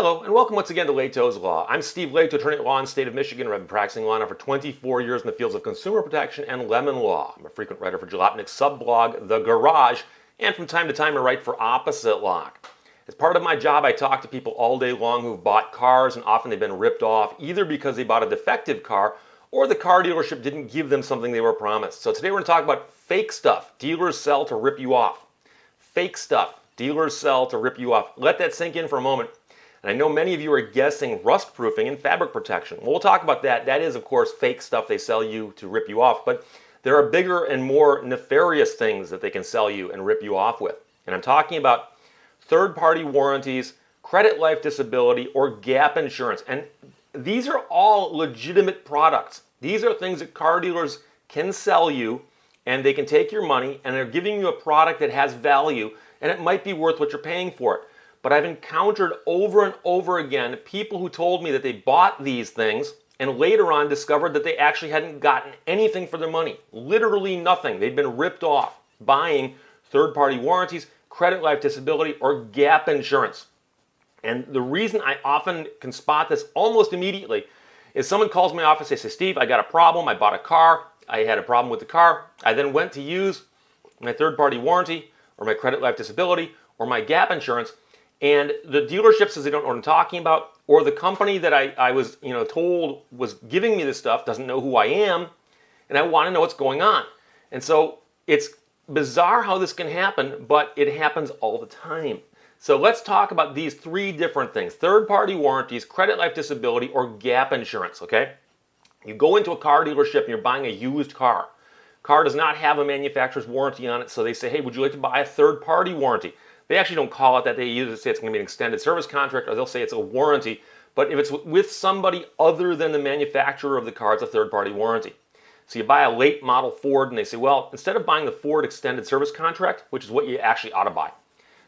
Hello, and welcome once again to Leto's Law. I'm Steve Leto, attorney at law in the state of Michigan, and I've been practicing law now for 24 years in the fields of consumer protection and lemon law. I'm a frequent writer for Jalopnik's sub-blog, The Garage, and from time to time I write for Opposite Lock. As part of my job, I talk to people all day long who've bought cars, and often they've been ripped off, either because they bought a defective car or the car dealership didn't give them something they were promised. So today we're going to talk about fake stuff dealers sell to rip you off. Fake stuff dealers sell to rip you off. Let that sink in for a moment. And I know many of you are guessing rust proofing and fabric protection. Well, we'll talk about that. That is, of course, fake stuff they sell you to rip you off. But there are bigger and more nefarious things that they can sell you and rip you off with. And I'm talking about third-party warranties, credit life disability, or gap insurance. And these are all legitimate products. These are things that car dealers can sell you, and they can take your money, and they're giving you a product that has value, and it might be worth what you're paying for it. But I've encountered over and over again people who told me that they bought these things and later on discovered that they actually hadn't gotten anything for their money. Literally nothing. They'd been ripped off buying third-party warranties, credit life disability, or gap insurance. And the reason I often can spot this almost immediately is someone calls my office, they say, Steve, I got a problem. I bought a car. I had a problem with the car. I then went to use my third-party warranty or my credit life disability or my gap insurance, and the dealership says they don't know what I'm talking about, or the company that I was told was giving me this stuff doesn't know who I am, and I want to know what's going on. And so it's bizarre how this can happen, but it happens all the time. So let's talk about these three different things: third-party warranties, credit life disability, or gap insurance, okay? You go into a car dealership and you're buying a used car. Car does not have a manufacturer's warranty on it, so they say, hey, would you like to buy a third-party warranty? They actually don't call it that. They usually say it's going to be an extended service contract, or they'll say it's a warranty. But if it's with somebody other than the manufacturer of the car, it's a third-party warranty. So you buy a late model Ford, and they say, well, instead of buying the Ford extended service contract, which is what you actually ought to buy,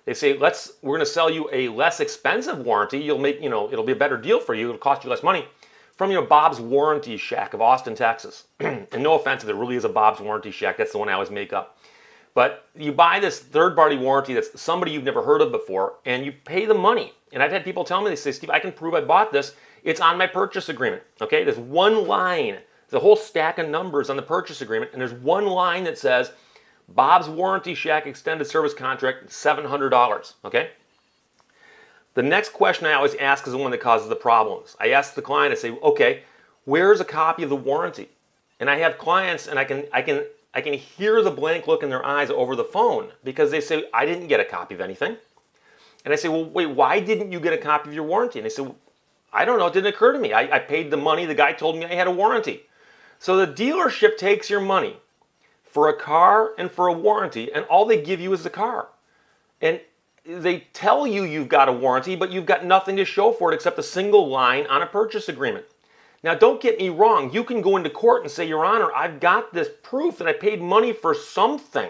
they say, we're going to sell you a less expensive warranty. You'll make, it'll be a better deal for you. It'll cost you less money from Bob's Warranty Shack of Austin, Texas. And no offense if there really is a Bob's Warranty Shack. That's the one I always make up. But you buy this third-party warranty that's somebody you've never heard of before, and you pay the money. And I've had people tell me, they say, Steve, I can prove I bought this. It's on my purchase agreement. Okay, there's one line. There's a whole stack of numbers on the purchase agreement, and there's one line that says, Bob's Warranty Shack Extended Service Contract, $700. Okay? The next question I always ask is the one that causes the problems. I ask the client, I say, okay, where's a copy of the warranty? And I have clients, and I can hear the blank look in their eyes over the phone because they say, I didn't get a copy of anything. And I say, well, wait, why didn't you get a copy of your warranty? And they say, well, I don't know, it didn't occur to me. I paid the money, the guy told me I had a warranty. So the dealership takes your money for a car and for a warranty, and all they give you is the car. And they tell you you've got a warranty, but you've got nothing to show for it except a single line on a purchase agreement. Now, don't get me wrong. You can go into court and say, Your Honor, I've got this proof that I paid money for something.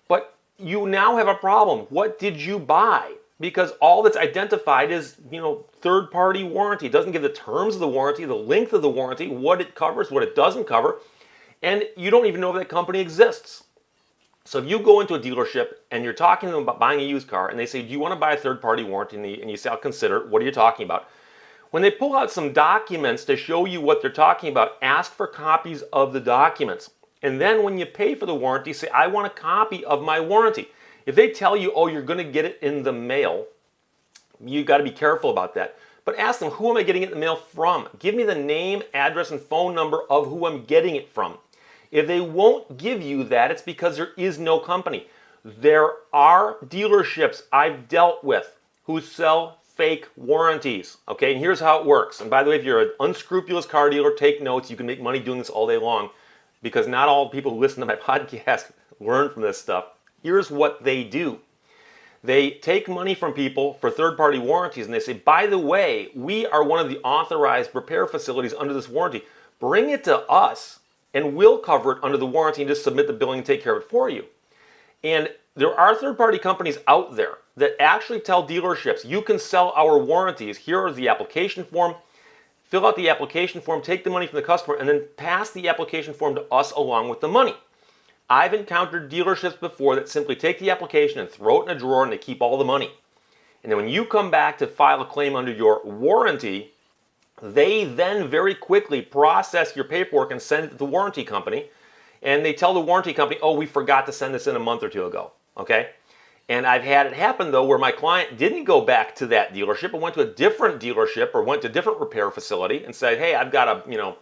But you now have a problem. What did you buy? Because all that's identified is, third-party warranty. It doesn't give the terms of the warranty, the length of the warranty, what it covers, what it doesn't cover. And you don't even know if that company exists. So if you go into a dealership and you're talking to them about buying a used car, and they say, do you want to buy a third-party warranty? And you say, I'll consider it. What are you talking about? When they pull out some documents to show you what they're talking about, ask for copies of the documents. And then when you pay for the warranty, say, I want a copy of my warranty. If they tell you, oh, you're going to get it in the mail, you've got to be careful about that. But ask them, who am I getting it in the mail from? Give me the name, address, and phone number of who I'm getting it from. If they won't give you that, it's because there is no company. There are dealerships I've dealt with who sell fake warranties, okay? And here's how it works. And by the way, if you're an unscrupulous car dealer, take notes. You can make money doing this all day long because not all people who listen to my podcast learn from this stuff. Here's what they do. They take money from people for third-party warranties, and they say, by the way, we are one of the authorized repair facilities under this warranty. Bring it to us, and we'll cover it under the warranty and just submit the billing and take care of it for you. And there are third-party companies out there that actually tell dealerships, you can sell our warranties. Here is the application form. Fill out the application form, take the money from the customer, and then pass the application form to us along with the money. I've encountered dealerships before that simply take the application and throw it in a drawer and they keep all the money. And then when you come back to file a claim under your warranty, they then very quickly process your paperwork and send it to the warranty company. And they tell the warranty company, oh, we forgot to send this in a month or two ago, okay? And I've had it happen, though, where my client didn't go back to that dealership, but went to a different dealership or went to a different repair facility and said, hey, I've got a,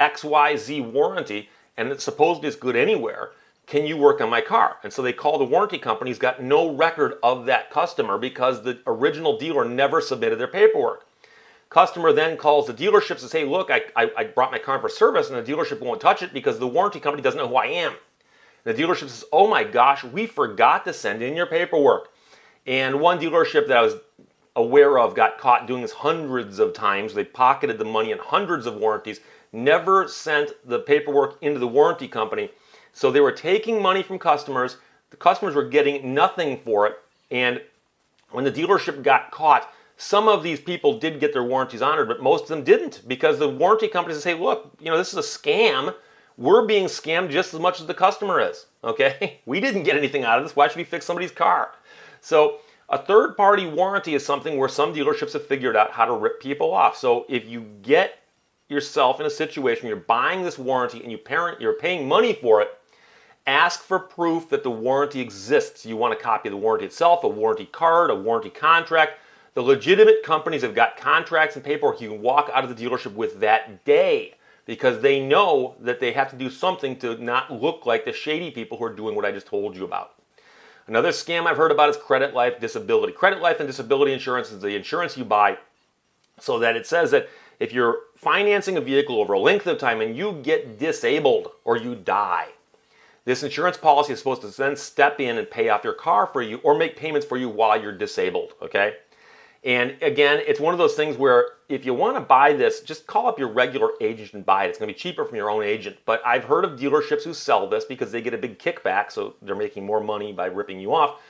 XYZ warranty, and it supposedly is good anywhere. Can you work on my car? And so they call the warranty company, who's got no record of that customer because the original dealer never submitted their paperwork. Customer then calls the dealership and says, hey, look, I brought my car for service, and the dealership won't touch it because the warranty company doesn't know who I am. And the dealership says, oh my gosh, we forgot to send in your paperwork. And one dealership that I was aware of got caught doing this hundreds of times. They pocketed the money in hundreds of warranties, never sent the paperwork into the warranty company. So they were taking money from customers. The customers were getting nothing for it. And when the dealership got caught, some of these people did get their warranties honored, but most of them didn't, because the warranty companies say, look, this is a scam. We're being scammed just as much as the customer is, okay? We didn't get anything out of this. Why should we fix somebody's car? So a third-party warranty is something where some dealerships have figured out how to rip people off. So if you get yourself in a situation, you're buying this warranty and you're paying money for it, ask for proof that the warranty exists. You want a copy of the warranty itself, a warranty card, a warranty contract. The legitimate companies have got contracts and paperwork you can walk out of the dealership with that day, because they know that they have to do something to not look like the shady people who are doing what I just told you about. Another scam I've heard about is credit life disability. Credit life and disability insurance is the insurance you buy so that it says that if you're financing a vehicle over a length of time and you get disabled or you die, this insurance policy is supposed to then step in and pay off your car for you or make payments for you while you're disabled, okay? And again, it's one of those things where if you want to buy this, just call up your regular agent and buy it. It's going to be cheaper from your own agent. But I've heard of dealerships who sell this because they get a big kickback, so they're making more money by ripping you off.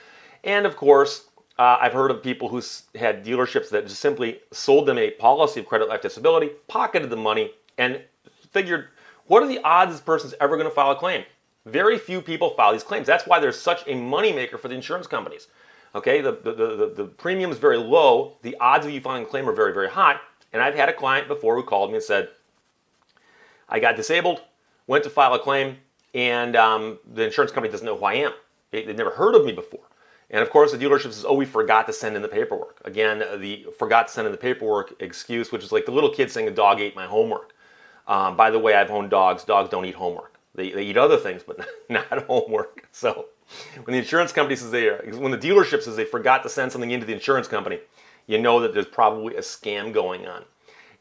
And of course, I've heard of people who had dealerships that just simply sold them a policy of credit life disability, pocketed the money, and figured, what are the odds this person's ever going to file a claim? Very few people file these claims. That's why there's such a moneymaker for the insurance companies. Okay, the premium is very low. The odds of you filing a claim are very, very high. And I've had a client before who called me and said, I got disabled, went to file a claim, and the insurance company doesn't know who I am. They've never heard of me before. And of course, the dealership says, oh, we forgot to send in the paperwork. Again, the forgot to send in the paperwork excuse, which is like the little kid saying a dog ate my homework. By the way, I've owned dogs. Dogs don't eat homework. They eat other things, but not homework. So when the insurance company says when the dealership says they forgot to send something into the insurance company, you know that there's probably a scam going on.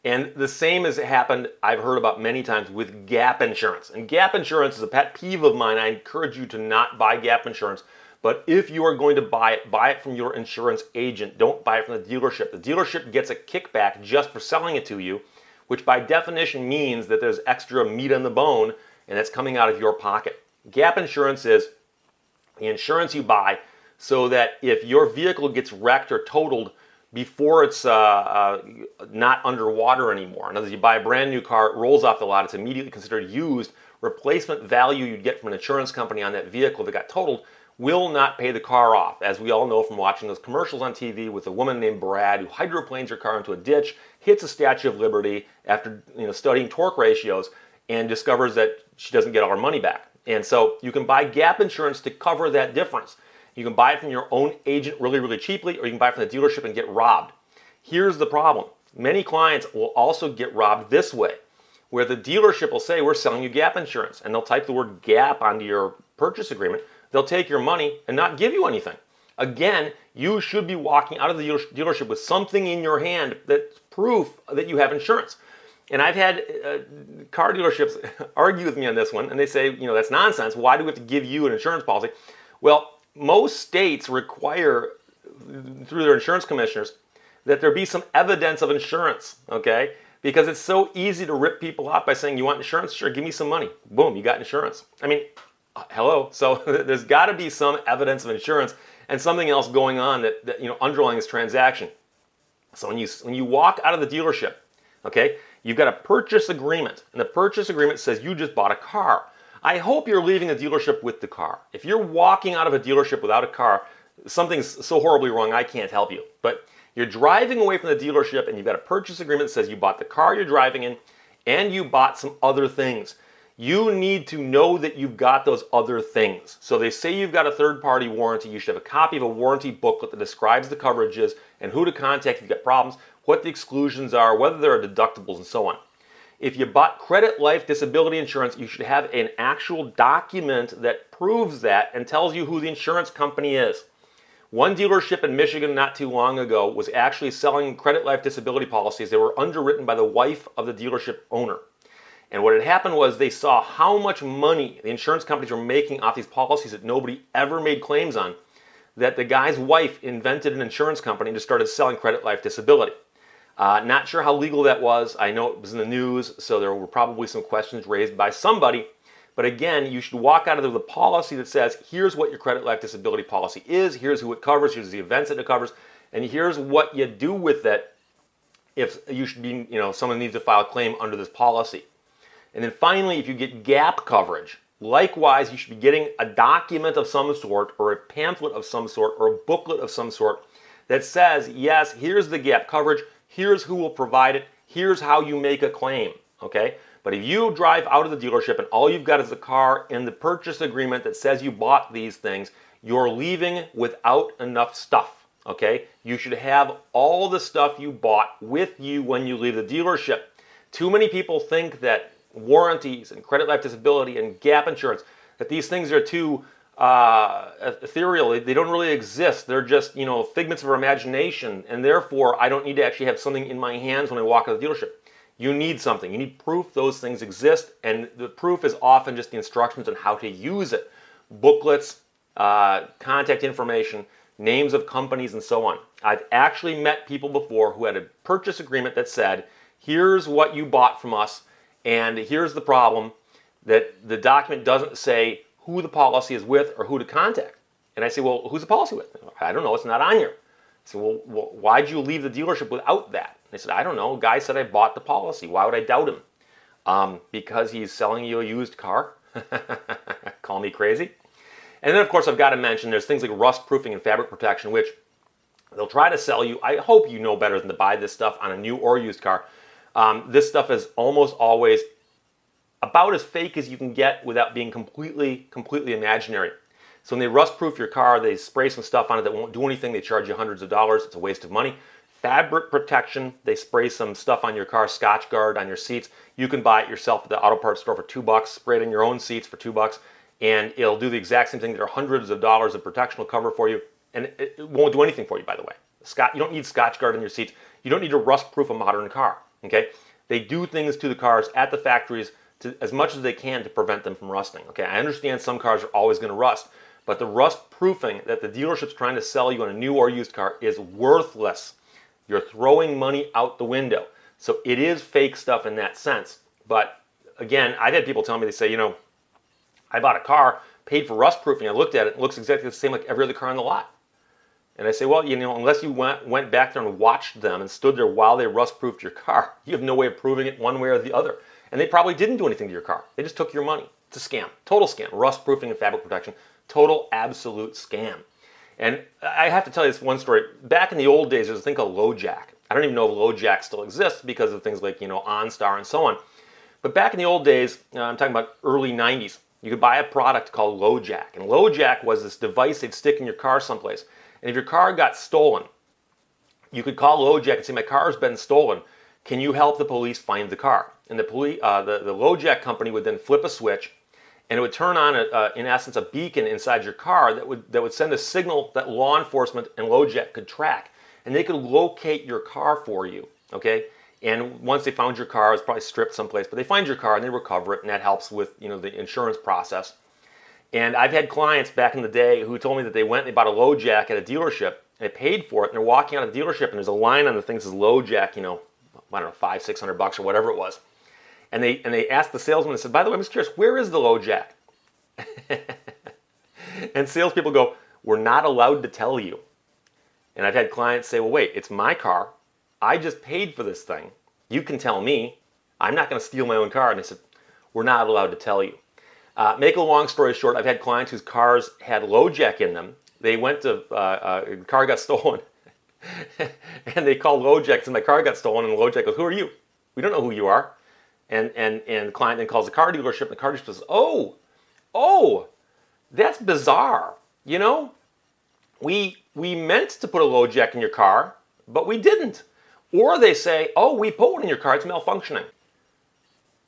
And the same has happened, I've heard about many times, with gap insurance. And gap insurance is a pet peeve of mine. I encourage you to not buy gap insurance. But if you are going to buy it from your insurance agent. Don't buy it from the dealership. The dealership gets a kickback just for selling it to you, which by definition means that there's extra meat on the bone, and that's coming out of your pocket. Gap insurance is the insurance you buy so that if your vehicle gets wrecked or totaled before it's not underwater anymore. In other words, you buy a brand new car, it rolls off the lot, it's immediately considered used. Replacement value you'd get from an insurance company on that vehicle that got totaled will not pay the car off. As we all know from watching those commercials on TV with a woman named Brad who hydroplanes her car into a ditch, hits a Statue of Liberty after studying torque ratios, and discovers that she doesn't get all her money back. And so you can buy gap insurance to cover that difference. You can buy it from your own agent really, really cheaply, or you can buy it from the dealership and get robbed. Here's the problem. Many clients will also get robbed this way, where the dealership will say, we're selling you gap insurance, and they'll type the word gap onto your purchase agreement. They'll take your money and not give you anything. Again, you should be walking out of the dealership with something in your hand that's proof that you have insurance. And I've had car dealerships argue with me on this one, and they say, that's nonsense. Why do we have to give you an insurance policy? Well, most states require, through their insurance commissioners, that there be some evidence of insurance, okay? Because it's so easy to rip people off by saying, you want insurance? Sure, give me some money. Boom, you got insurance. I mean, hello. So there's got to be some evidence of insurance and something else going on that underlying this transaction. So when you walk out of the dealership, okay, you've got a purchase agreement, and the purchase agreement says you just bought a car. I hope you're leaving the dealership with the car. If you're walking out of a dealership without a car, something's so horribly wrong, I can't help you. But you're driving away from the dealership and you've got a purchase agreement that says you bought the car you're driving in and you bought some other things. You need to know that you've got those other things. So they say you've got a third-party warranty. You should have a copy of a warranty booklet that describes the coverages and who to contact if you've got problems, what the exclusions are, whether there are deductibles, and so on. If you bought credit life disability insurance, you should have an actual document that proves that and tells you who the insurance company is. One dealership in Michigan not too long ago was actually selling credit life disability policies. They were underwritten by the wife of the dealership owner. And what had happened was they saw how much money the insurance companies were making off these policies that nobody ever made claims on, that the guy's wife invented an insurance company and just started selling credit life disability. Not sure how legal that was. I know it was in the news, so there were probably some questions raised by somebody. But again, you should walk out of there with a policy that says, here's what your credit life disability policy is, here's who it covers, here's the events that it covers, and here's what you do with it if you should be, someone needs to file a claim under this policy. And then finally, if you get gap coverage, likewise, you should be getting a document of some sort or a pamphlet of some sort or a booklet of some sort that says, yes, here's the gap coverage, here's who will provide it, here's how you make a claim, okay? But if you drive out of the dealership and all you've got is the car and the purchase agreement that says you bought these things, you're leaving without enough stuff, okay? You should have all the stuff you bought with you when you leave the dealership. Too many people think that warranties and credit life disability and gap insurance, that these things are too ethereal. They don't really exist. They're just, figments of our imagination, and therefore I don't need to actually have something in my hands when I walk out of the dealership. You need something. You need proof those things exist, and the proof is often just the instructions on how to use it. Booklets, contact information, names of companies, and so on. I've actually met people before who had a purchase agreement that said, here's what you bought from us, and here's the problem, that the document doesn't say who the policy is with or who to contact. And I say, well, who's the policy with? I don't know, it's not on here. I say, well, why'd you leave the dealership without that? They said, I don't know, guy said I bought the policy. Why would I doubt him? Because he's selling you a used car? Call me crazy. And then, of course, I've got to mention there's things like rust proofing and fabric protection, which they'll try to sell you. I hope you know better than to buy this stuff on a new or used car. This stuff is almost always about as fake as you can get without being completely imaginary. So when they rust proof your car, they spray some stuff on it that won't do anything. They charge you hundreds of dollars. It's a waste of money. Fabric protection, they spray some stuff on your car, Scotch Guard on your seats. You can buy it yourself at the auto parts store for $2, spray it in your own seats for $2, and it'll do the exact same thing. There are hundreds of dollars of protection will cover for you, and it won't do anything for you, by the way. You don't need Scotch Guard in your seats. You don't need to rust proof a modern car, okay? They do things to the cars at the factories as much as they can to prevent them from rusting, okay? I understand some cars are always going to rust, but the rust proofing that the dealership's trying to sell you on a new or used car is worthless. You're throwing money out the window. So it is fake stuff in that sense. But again, I've had people tell me, they say, I bought a car, paid for rust proofing, I looked at it, it looks exactly the same like every other car on the lot. And I say, well, unless you went back there and watched them and stood there while they rust proofed your car, you have no way of proving it one way or the other. And they probably didn't do anything to your car. They just took your money. It's a scam. Total scam. Rust proofing and fabric protection. Total absolute scam. And I have to tell you this one story. Back in the old days, there's a thing called LoJack. I don't even know if LoJack still exists because of things like, OnStar and so on. But back in the old days, I'm talking about early 90s, you could buy a product called LoJack. And LoJack was this device they'd stick in your car someplace. And if your car got stolen, you could call LoJack and say, my car's been stolen. Can you help the police find the car? And the LoJack company would then flip a switch, and it would turn on, in essence, a beacon inside your car that would send a signal that law enforcement and LoJack could track. And they could locate your car for you, okay? And once they found your car, it was probably stripped someplace, but they find your car and they recover it, and that helps with, the insurance process. And I've had clients back in the day who told me that they went and they bought a LoJack at a dealership, and they paid for it, and they're walking out of the dealership, and there's a line on the thing that says LoJack, I don't know, $500-600 or whatever it was. And they asked the salesman and said, by the way, I'm just curious, where is the LoJack? And salespeople go, we're not allowed to tell you. And I've had clients say, well, wait, it's my car. I just paid for this thing. You can tell me. I'm not going to steal my own car. And they said, we're not allowed to tell you. Make a long story short, I've had clients whose cars had LoJack in them. They went to, the car got stolen, and they called LoJack, and my car got stolen, and LoJack goes, "Who are you? We don't know who you are." And the client then calls the car dealership, and the car dealership says, "Oh, that's bizarre. You know, we meant to put a LoJack in your car, but we didn't." Or they say, "Oh, we put one in your car, it's malfunctioning."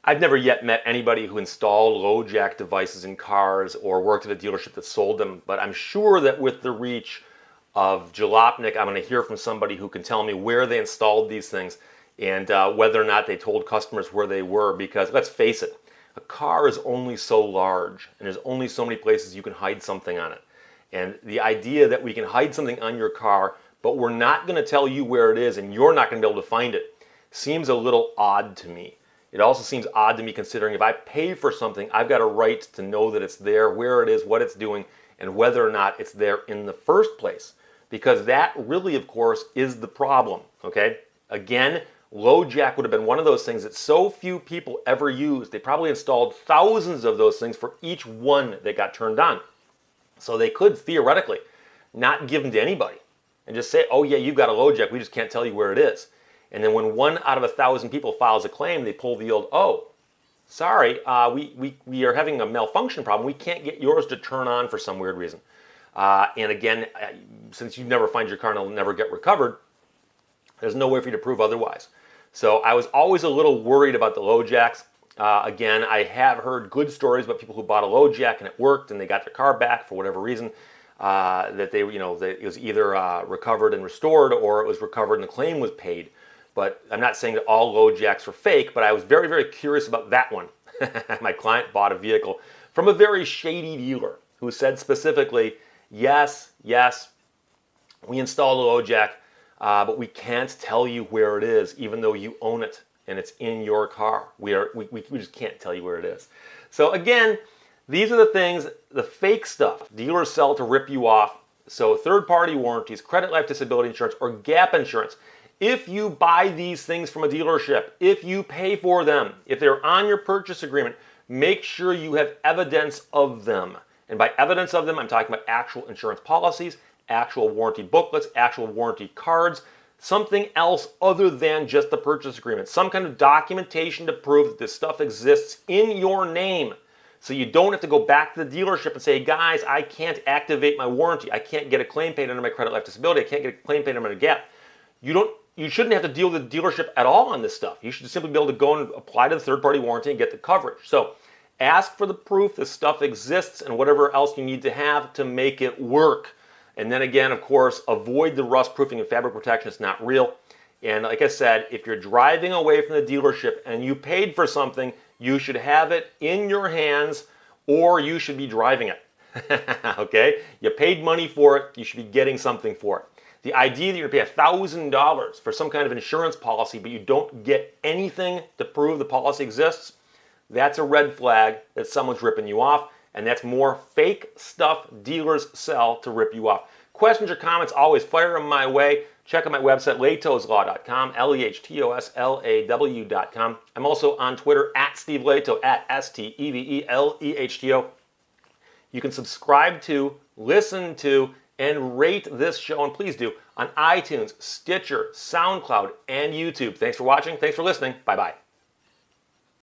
I've never yet met anybody who installed LoJack devices in cars or worked at a dealership that sold them, but I'm sure that with the reach of Jalopnik, I'm going to hear from somebody who can tell me where they installed these things and whether or not they told customers where they were, because let's face it, a car is only so large and there's only so many places you can hide something on it. And the idea that we can hide something on your car, but we're not going to tell you where it is and you're not going to be able to find it, seems a little odd to me. It also seems odd to me considering if I pay for something, I've got a right to know that it's there, where it is, what it's doing, and whether or not it's there in the first place. Because that really, of course, is the problem, okay? Again, LoJack would have been one of those things that so few people ever used. They probably installed thousands of those things for each one that got turned on. So they could theoretically not give them to anybody and just say, "Oh yeah, you've got a LoJack, we just can't tell you where it is." And then when 1 out of 1,000 people files a claim, they pull the old, "Oh, sorry, we are having a malfunction problem. We can't get yours to turn on for some weird reason." And again, since you never find your car and it'll never get recovered, there's no way for you to prove otherwise. So I was always a little worried about the LoJacks. Again, I have heard good stories about people who bought a LoJack and it worked and they got their car back for whatever reason. That they, that it was either recovered and restored or it was recovered and the claim was paid. But I'm not saying that all LoJacks were fake, but I was very, very curious about that one. My client bought a vehicle from a very shady dealer who said specifically, yes, we installed a LoJack, but we can't tell you where it is, even though you own it and it's in your car. We just can't tell you where it is. So again, these are the things, the fake stuff dealers sell to rip you off. So third-party warranties, credit life disability insurance, or gap insurance. If you buy these things from a dealership, if you pay for them, if they're on your purchase agreement, make sure you have evidence of them. And by evidence of them, I'm talking about actual insurance policies, actual warranty booklets, actual warranty cards, something else other than just the purchase agreement. Some kind of documentation to prove that this stuff exists in your name. So you don't have to go back to the dealership and say, "Guys, I can't activate my warranty. I can't get a claim paid under my credit life disability. I can't get a claim paid under my gap." You shouldn't have to deal with the dealership at all on this stuff. You should simply be able to go and apply to the third-party warranty and get the coverage. So ask for the proof this stuff exists and whatever else you need to have to make it work. And then again, of course, avoid the rust proofing and fabric protection. It's not real. And like I said, if you're driving away from the dealership and you paid for something, you should have it in your hands or you should be driving it. Okay? You paid money for it. You should be getting something for it. The idea that you're going to pay $1,000 for some kind of insurance policy, but you don't get anything to prove the policy exists, that's a red flag that someone's ripping you off, and that's more fake stuff dealers sell to rip you off. Questions or comments, always fire them my way. Check out my website, lehtoslaw.com, LEHTOSLAW.com. I'm also on Twitter, @Steve Lehto, @STEVELEHTO. You can subscribe to, listen to, and rate this show, and please do, on iTunes, Stitcher, SoundCloud, and YouTube. Thanks for watching. Thanks for listening. Bye-bye.